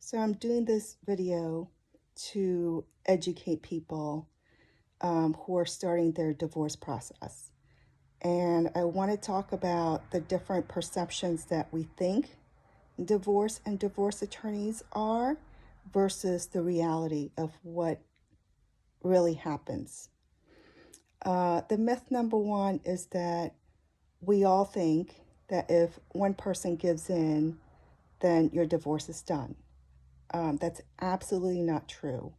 So I'm doing this video to educate people who are starting their divorce process. And I want to talk about the different perceptions that we think divorce and divorce attorneys are versus the reality of what really happens. The myth number one is that we all think that if one person gives in, then your divorce is done. That's absolutely not true.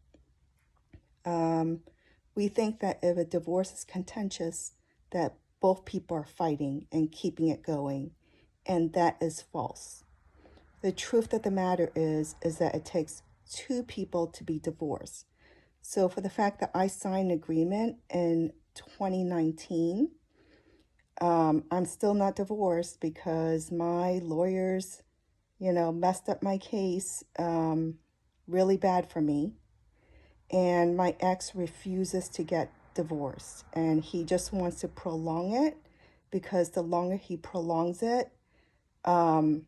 We think that if a divorce is contentious, that both people are fighting and keeping it going, and that is false. The truth of the matter is that it takes two people to be divorced. So for the fact that I signed an agreement in 2019, I'm still not divorced because my lawyers, messed up my case really bad for me. And my ex refuses to get divorced. And he just wants to prolong it because the longer he prolongs it, the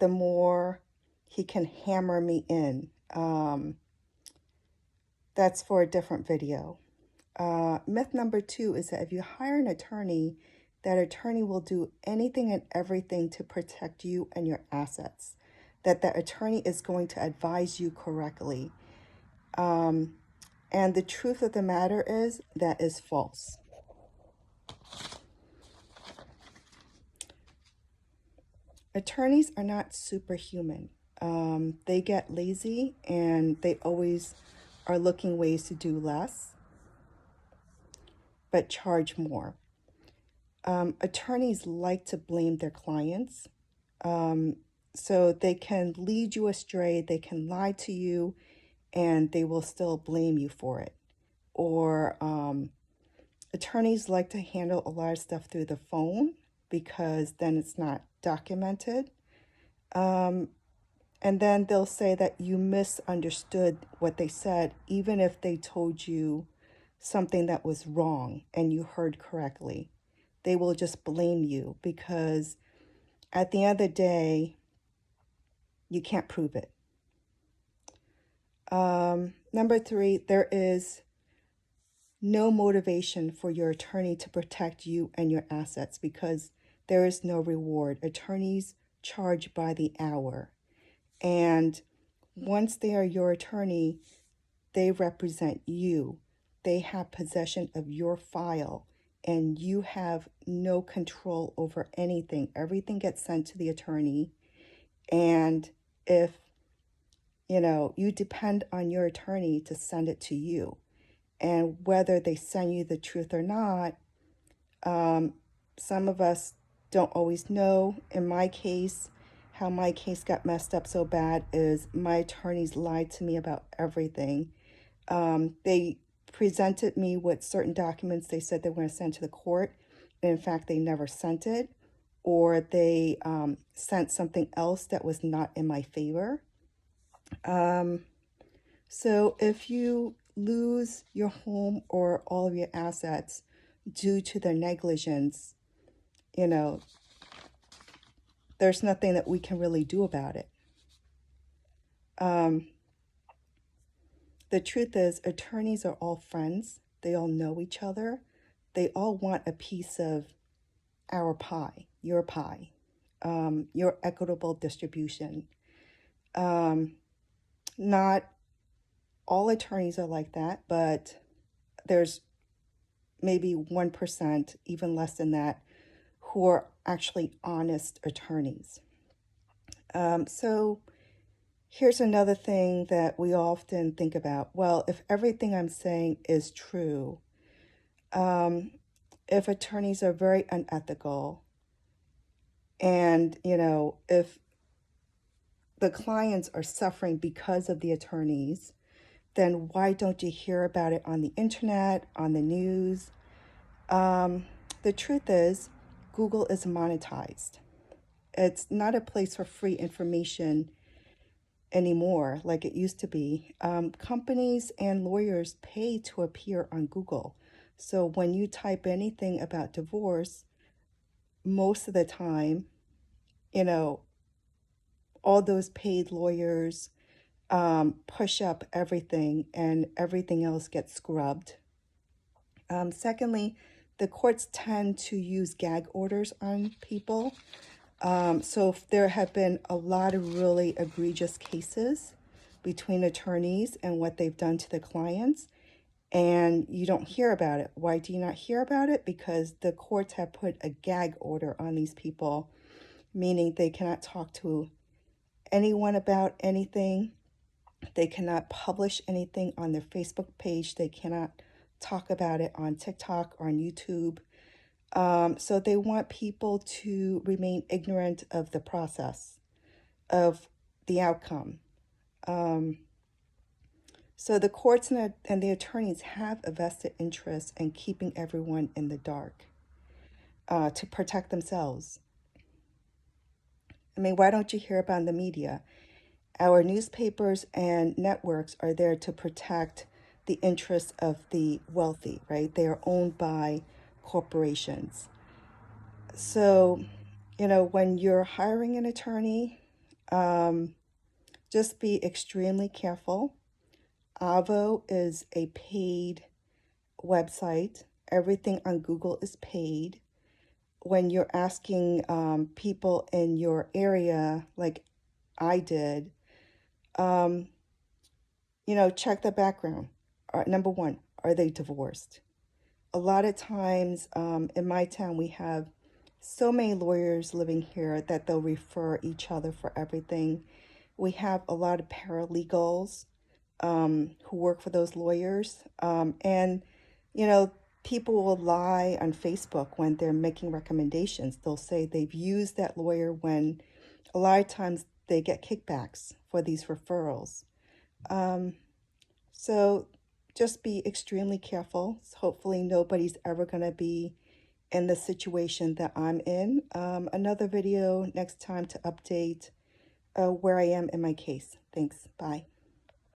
more he can hammer me in. That's for a different video. Myth number two is that if you hire an attorney, that attorney will do anything and everything to protect you and your assets, that attorney is going to advise you correctly. And the truth of the matter is that is false. Attorneys are not superhuman. They get lazy and they always are looking ways to do less, but charge more. Attorneys like to blame their clients. So they can lead you astray, they can lie to you, and they will still blame you for it. Or attorneys like to handle a lot of stuff through the phone because then it's not documented. And then they'll say that you misunderstood what they said, even if they told you something that was wrong and you heard correctly. They will just blame you because at the end of the day, you can't prove it. Number three, there is no motivation for your attorney to protect you and your assets because there is no reward. Attorneys charge by the hour. And once they are your attorney, they represent you. They have possession of your file and you have no control over anything. Everything gets sent to the attorney. And if you depend on your attorney to send it to you. And whether they send you the truth or not, some of us don't always know. In my case, how my case got messed up so bad is my attorneys lied to me about everything. They presented me with certain documents they said they were going to send to the court. And in fact, they never sent it. Or they sent something else that was not in my favor. So if you lose your home or all of your assets due to their negligence, there's nothing that we can really do about it. The truth is, attorneys are all friends. They all know each other. They all want a piece of our pie, your equitable distribution. Not all attorneys are like that, but there's maybe 1%, even less than that, who are actually honest attorneys. So here's another thing that we often think about. Well, if everything I'm saying is true, if attorneys are very unethical, and, if the clients are suffering because of the attorneys, then why don't you hear about it on the internet, on the news? The truth is, Google is monetized. It's not a place for free information anymore like it used to be. Companies and lawyers pay to appear on Google. So when you type anything about divorce, most of the time, all those paid lawyers push up everything and everything else gets scrubbed. Secondly, the courts tend to use gag orders on people. So there have been a lot of really egregious cases between attorneys and what they've done to the clients, and you don't hear about it. Why do you not hear about it? Because the courts have put a gag order on these people, meaning they cannot talk to anyone about anything. They cannot publish anything on their Facebook page. They cannot talk about it on TikTok or on YouTube. So they want people to remain ignorant of the process, of the outcome. So the courts and the attorneys have a vested interest in keeping everyone in the dark to protect themselves. I mean, why don't you hear about the media? Our newspapers and networks are there to protect the interests of the wealthy, right? They are owned by corporations. So, when you're hiring an attorney, just be extremely careful. Avvo is a paid website. Everything on Google is paid. When you're asking people in your area, like I did, check the background. Number one, are they divorced? A lot of times in my town, we have so many lawyers living here that they'll refer each other for everything. We have a lot of paralegals who work for those lawyers. And people will lie on Facebook when they're making recommendations. They'll say they've used that lawyer when a lot of times they get kickbacks for these referrals. So just be extremely careful. Hopefully nobody's ever going to be in the situation that I'm in. Another video next time to update where I am in my case. Thanks. Bye.